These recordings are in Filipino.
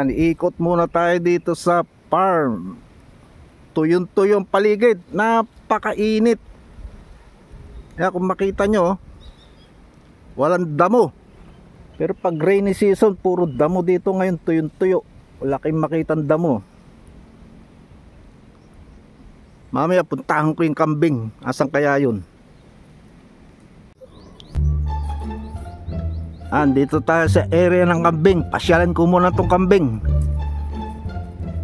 Yan, ikot muna tayo dito sa farm. Tuyong-tuyong paligid, napakainit. Kaya kung makita nyo, walang damo. Pero pag rainy season, puro damo dito ngayon, tuyong-tuyo. Wala kayong makitang damo. Mamaya puntahan ko yung kambing. Asan kaya yun? Dito tayo sa area ng kambing. Pasyalan ko muna tong kambing.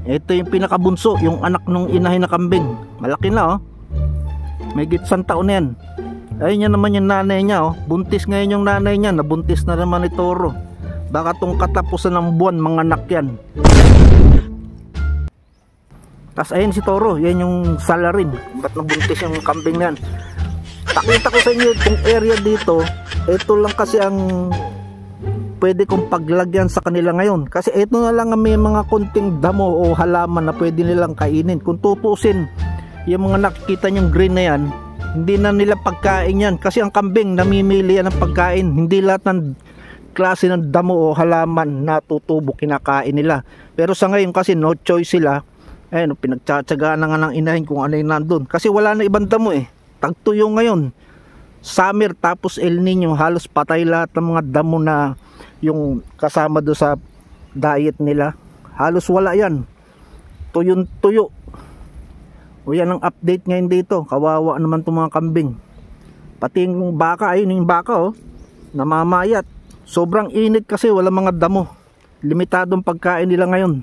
Ito yung pinakabunso, yung anak nung inahin na kambing. Malaki na, oh. May gitsang taon na yan. Ayun yan naman yung nanay niya, oh. Buntis ngayon yung nanay niya. Nabuntis na naman ni Toro. Baka tong katapusan ng buwan, mga anak yan. Tapos ayun si Toro, yan yung salarin. Ba't nabuntis yung kambing yan? Pakita ko sa inyo itong area dito. Ito lang kasi ang pwede kong paglagyan sa kanila ngayon. Kasi ito na lang ang may mga konting damo o halaman na pwede nilang kainin. Kung tutusin, yung mga nakikita nyong green na yan, hindi na nila pagkain yan. Kasi ang kambing, namimili yan ng pagkain. Hindi lahat ng klase ng damo o halaman na tutubo kinakain nila. Pero sa ngayon kasi no choice sila. Ayun, pinagtsatsagaan na nga ng inahin kung ano yung nandun. Kasi wala na ibang damo eh. Tagtuyo ngayon. Summer tapos El Nino, halos patay lahat ng mga damo na yung kasama do sa diet nila. Halos wala yan. Tuyong-tuyo. O yan ang update ngayon dito. Kawawa naman itong mga kambing. Pati yung baka, ayun yung baka, oh, namamayat. Sobrang init kasi wala mga damo. Limitadong pagkain nila ngayon.